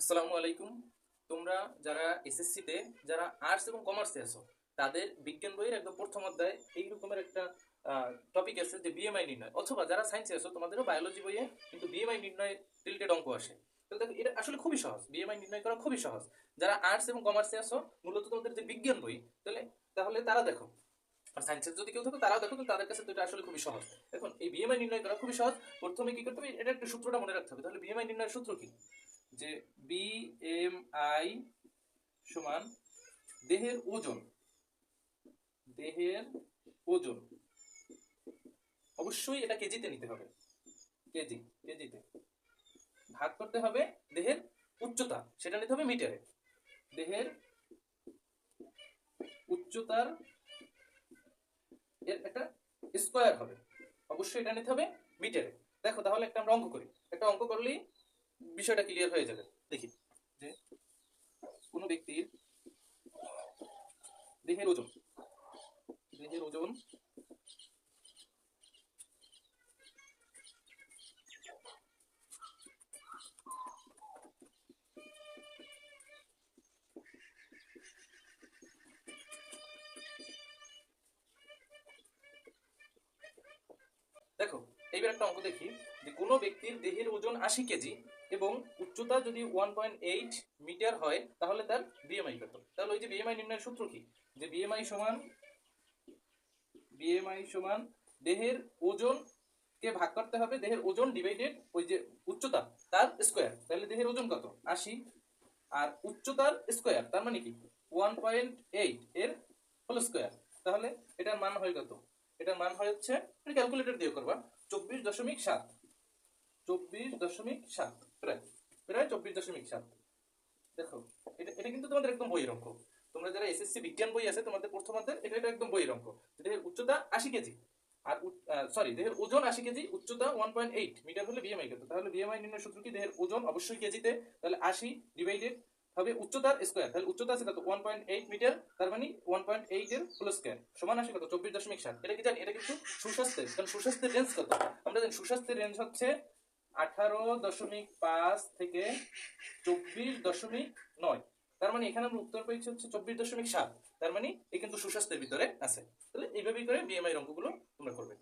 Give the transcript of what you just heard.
আসসালামু আলাইকুম। তোমরা যারা এসএসসিতে যারা আর্টস এবং কমার্সে আছো তাদের বিজ্ঞান বইয়ের একদম প্রথম অধ্যায় এই রকমের একটা টপিক আছে যে বিএমআই নির্ণয়, অথবা যারা সায়েন্সে আছো তোমাদেরও বায়োলজি বইয়ে কিন্তু বিএমআই নির্ণয় রিলেটেড অঙ্ক আসে। তাহলে দেখো এটা আসলে খুবই সহজ, বিএমআই নির্ণয় করা খুবই সহজ। যারা আর্টস এবং কমার্সে আছো মূলত তোমাদের যে বিজ্ঞান বই, তাহলে তাহলে তারা দেখো, আর সায়েন্সের যদি কেউ থাকো তারাও দেখো, কিন্তু তাদের কাছে তো এটা আসলে খুবই সহজ। এখন এই বিএমআই নির্ণয় করা খুবই সহজ। প্রথমে কি করতে হবে, এটা একটা সূত্রটা মনে রাখতে হবে। তাহলে বিএমআই নির্ণয়ের সূত্র কি? যে বিএমআই সমান দেহের ওজন, দেহের ওজন অবশ্যই এটা কেজিতে নিতে হবে, কেজিতে ভাগ করতে হবে দেহের উচ্চতা, সেটা নিতে হবে মিটারে। দেহের উচ্চতার এর একটা স্কয়ার হবে, অবশ্যই এটা নিতে হবে মিটারে। দেখো তাহলে একটা আমরা অঙ্ক করি, একটা অঙ্ক করলেই বিষয়টা ক্লিয়ার হয়ে যাবে। দেখি যে কোনো ব্যক্তির দেহের ওজন, দেহের ওজন দেখো এইবার একটা অঙ্ক দেখি যে কোনো ব্যক্তির দেহের ওজন 80 কেজি এবং উচ্চতা যদি 1.8 মিটার হয় তাহলে তার বিএমআই কত। তাহলে ওই যে বিএমআই নির্ণয়ের সূত্র কি? যে বিএমআই সমান দেহের ওজন কে ভাগ করতে হবে দেহের ওজন ডিভাইডেড ওই যে উচ্চতা তার স্কয়ার। তাহলে দেহের ওজন কত? 80 আর উচ্চতার স্কয়ার, তার মানে কি 1.8 এর হোল স্কয়ার। তাহলে এটার মান হয় কত? এটার মান হয় হচ্ছে, ক্যালকুলেটর দিয়ে করবা, 24.7, 24.7, প্রায় প্রায় 24.7। দেখো এটা এটা কিন্তু তোমাদের একদম বইয়ের অঙ্ক। তোমরা যারা এসএসসি বিজ্ঞান বই আছে তোমাদের প্রথম অধ্যায়, এটা এটা একদম বইয়ের অঙ্ক। দেহের উচ্চতা 80 কেজি আর সরি দেহের ওজন 80 কেজি, উচ্চতা 1.8 মিটার হলে বিএমআই কত। তাহলে বিএমআই নির্ণয় সূত্র কি? দেহের ওজন অবশ্যই কেজিতে, তাহলে 80 ডিভাইডেড হবে উচ্চতার স্কয়ার। তাহলে উচ্চতা আছে কত? 1.8 মিটার, তার মানে 1.8 এর হোল স্কয়ার সমান আসে কত? 24.7। এটা কি জানি? এটা কিন্তু সুস্বাস্থ্যের, কারণ সুস্বাস্থ্যের রেঞ্জ কত আমরা জানি। সুস্বাস্থ্যের রেঞ্জ হচ্ছে 18.5 থেকে 24.9। তার মানে এখানে আমরা উত্তর পেয়েছি হচ্ছে 24.7। তার মানে এ কিন্তু সুস্বাস্থ্যের ভিতরে আছে। তাহলে এইভাবেই করে বিএমআই অঙ্কগুলো তোমরা করবে।